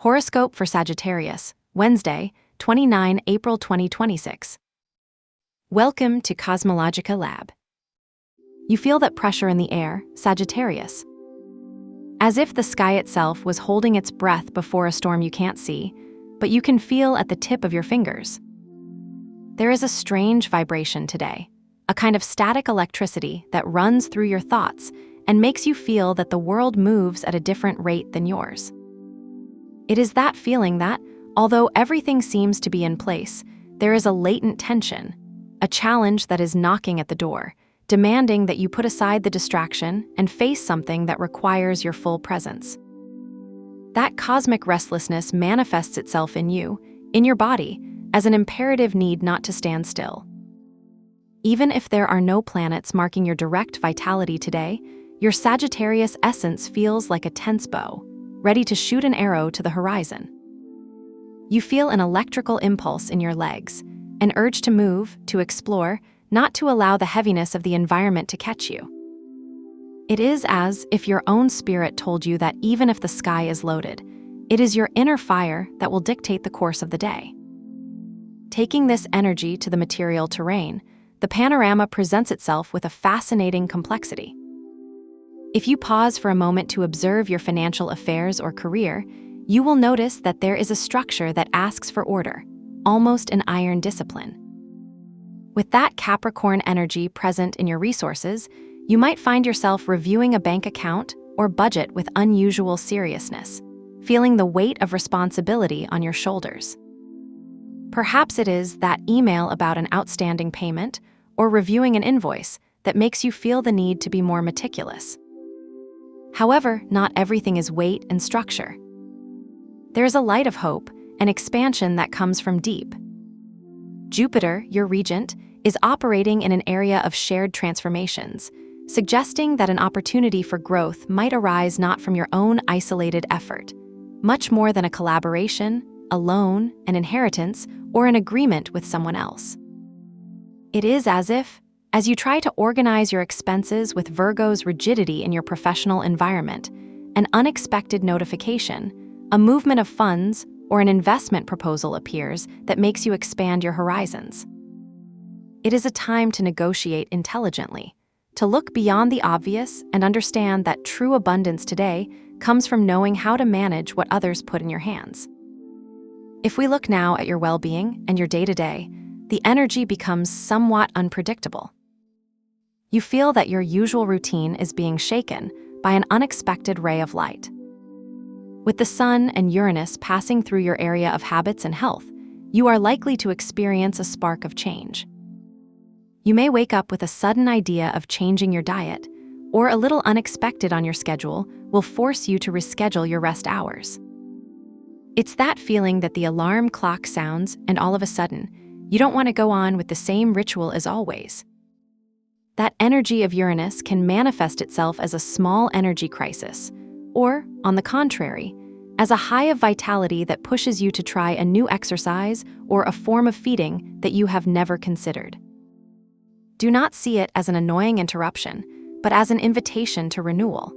Horoscope for Sagittarius, Wednesday, 29 April 2026. Welcome to CosmologicaLab. You feel that pressure in the air, Sagittarius. As if the sky itself was holding its breath before a storm you can't see, but you can feel at the tip of your fingers. There is a strange vibration today, a kind of static electricity that runs through your thoughts and makes you feel that the world moves at a different rate than yours. It is that feeling that, although everything seems to be in place, there is a latent tension, a challenge that is knocking at the door, demanding that you put aside the distraction and face something that requires your full presence. That cosmic restlessness manifests itself in you, in your body, as an imperative need not to stand still. Even if there are no planets marking your direct vitality today, your Sagittarius essence feels like a tense bow, ready to shoot an arrow to the horizon. You feel an electrical impulse in your legs, an urge to move, to explore, not to allow the heaviness of the environment to catch you. It is as if your own spirit told you that even if the sky is loaded, it is your inner fire that will dictate the course of the day. Taking this energy to the material terrain, the panorama presents itself with a fascinating complexity. If you pause for a moment to observe your financial affairs or career, you will notice that there is a structure that asks for order, almost an iron discipline. With that Capricorn energy present in your resources, you might find yourself reviewing a bank account or budget with unusual seriousness, feeling the weight of responsibility on your shoulders. Perhaps it is that email about an outstanding payment or reviewing an invoice that makes you feel the need to be more meticulous. However, not everything is weight and structure. There is a light of hope and expansion that comes from deep. Jupiter, your regent, is operating in an area of shared transformations, suggesting that an opportunity for growth might arise not from your own isolated effort, much more than a collaboration, a loan, an inheritance, or an agreement with someone else. It is as you try to organize your expenses with Virgo's rigidity in your professional environment, an unexpected notification, a movement of funds, or an investment proposal appears that makes you expand your horizons. It is a time to negotiate intelligently, to look beyond the obvious and understand that true abundance today comes from knowing how to manage what others put in your hands. If we look now at your well-being and your day-to-day, the energy becomes somewhat unpredictable. You feel that your usual routine is being shaken by an unexpected ray of light. With the Sun and Uranus passing through your area of habits and health, you are likely to experience a spark of change. You may wake up with a sudden idea of changing your diet, or a little unexpected on your schedule will force you to reschedule your rest hours. It's that feeling that the alarm clock sounds and all of a sudden, you don't want to go on with the same ritual as always. That energy of Uranus can manifest itself as a small energy crisis, or, on the contrary, as a high of vitality that pushes you to try a new exercise or a form of feeding that you have never considered. Do not see it as an annoying interruption, but as an invitation to renewal.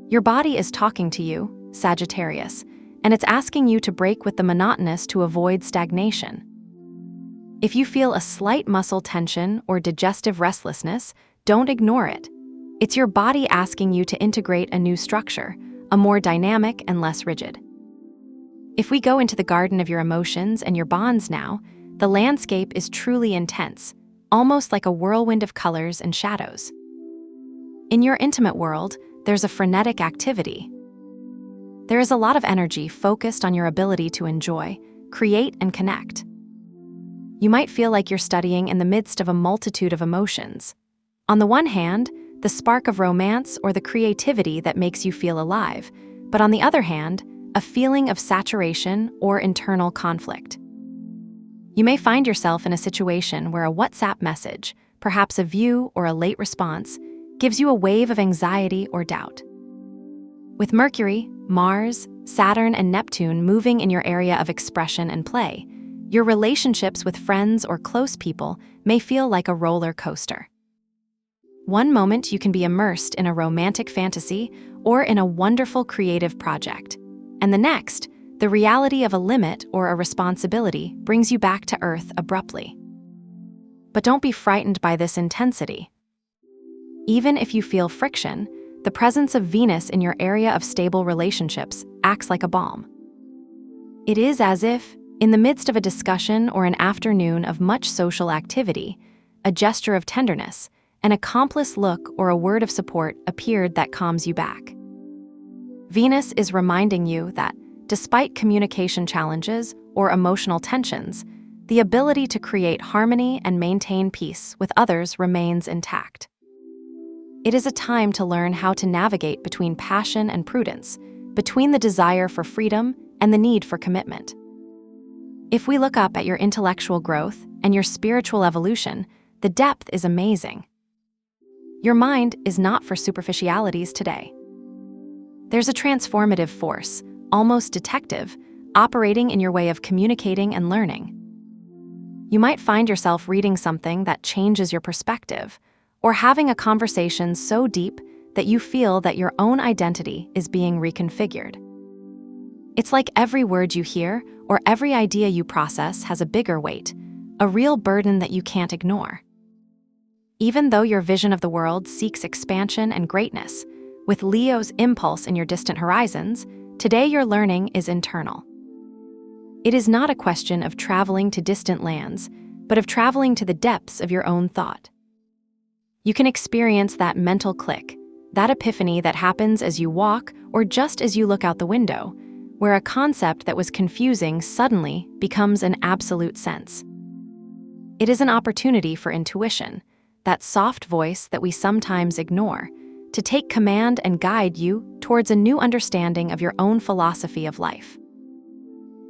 Your body is talking to you, Sagittarius, and it's asking you to break with the monotonous to avoid stagnation. If you feel a slight muscle tension or digestive restlessness, don't ignore it. It's your body asking you to integrate a new structure, a more dynamic and less rigid. If we go into the garden of your emotions and your bonds now, the landscape is truly intense, almost like a whirlwind of colors and shadows. In your intimate world, there's a frenetic activity. There is a lot of energy focused on your ability to enjoy, create, and connect. You might feel like you're studying in the midst of a multitude of emotions. On the one hand, the spark of romance or the creativity that makes you feel alive, but on the other hand, a feeling of saturation or internal conflict. You may find yourself in a situation where a WhatsApp message, perhaps a view or a late response, gives you a wave of anxiety or doubt. With Mercury, Mars, Saturn, and Neptune moving in your area of expression and play, your relationships with friends or close people may feel like a roller coaster. One moment you can be immersed in a romantic fantasy or in a wonderful creative project, and the next, the reality of a limit or a responsibility brings you back to Earth abruptly. But don't be frightened by this intensity. Even if you feel friction, the presence of Venus in your area of stable relationships acts like a balm. It is as if, in the midst of a discussion or an afternoon of much social activity, a gesture of tenderness, an accomplice look or a word of support appeared that calms you back. Venus is reminding you that, despite communication challenges or emotional tensions, the ability to create harmony and maintain peace with others remains intact. It is a time to learn how to navigate between passion and prudence, between the desire for freedom and the need for commitment. If we look up at your intellectual growth and your spiritual evolution, the depth is amazing. Your mind is not for superficialities today. There's a transformative force, almost detective, operating in your way of communicating and learning. You might find yourself reading something that changes your perspective, or having a conversation so deep that you feel that your own identity is being reconfigured. It's like every word you hear or every idea you process has a bigger weight, a real burden that you can't ignore. Even though your vision of the world seeks expansion and greatness, with Leo's impulse in your distant horizons, today your learning is internal. It is not a question of traveling to distant lands, but of traveling to the depths of your own thought. You can experience that mental click, that epiphany that happens as you walk or just as you look out the window, where a concept that was confusing suddenly becomes an absolute sense. It is an opportunity for intuition, that soft voice that we sometimes ignore, to take command and guide you towards a new understanding of your own philosophy of life.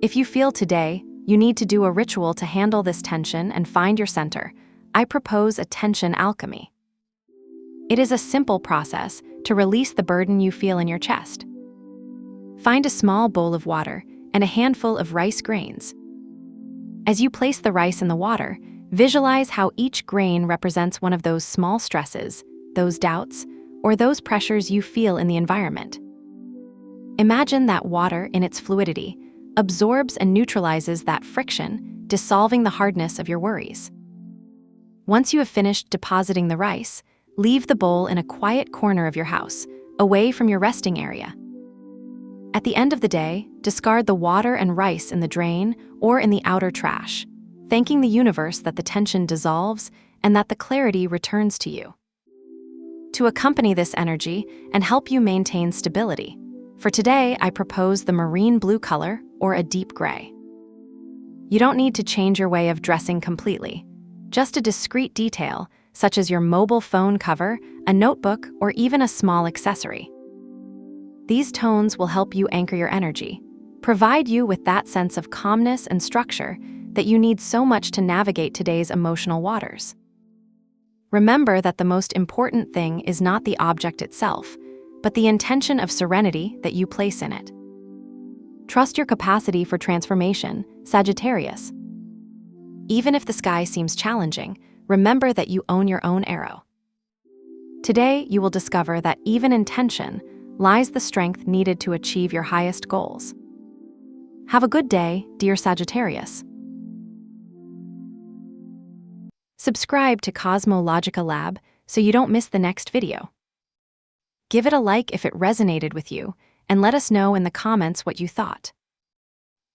If you feel today you need to do a ritual to handle this tension and find your center, I propose a tension alchemy. It is a simple process to release the burden you feel in your chest. Find a small bowl of water and a handful of rice grains. As you place the rice in the water, visualize how each grain represents one of those small stresses, those doubts, or those pressures you feel in the environment. Imagine that water, in its fluidity, absorbs and neutralizes that friction, dissolving the hardness of your worries. Once you have finished depositing the rice, leave the bowl in a quiet corner of your house, away from your resting area. At the end of the day, discard the water and rice in the drain or in the outer trash, thanking the universe that the tension dissolves and that the clarity returns to you. To accompany this energy and help you maintain stability, for today I propose the marine blue color or a deep gray. You don't need to change your way of dressing completely. Just a discreet detail, such as your mobile phone cover, a notebook, or even a small accessory. These tones will help you anchor your energy, provide you with that sense of calmness and structure that you need so much to navigate today's emotional waters. Remember that the most important thing is not the object itself, but the intention of serenity that you place in it. Trust your capacity for transformation, Sagittarius. Even if the sky seems challenging, remember that you own your own arrow. Today, you will discover that even in tension lies the strength needed to achieve your highest goals. Have a good day, dear Sagittarius. Subscribe to CosmologicaLab so you don't miss the next video. Give it a like if it resonated with you, and let us know in the comments what you thought.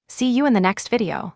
See you in the next video.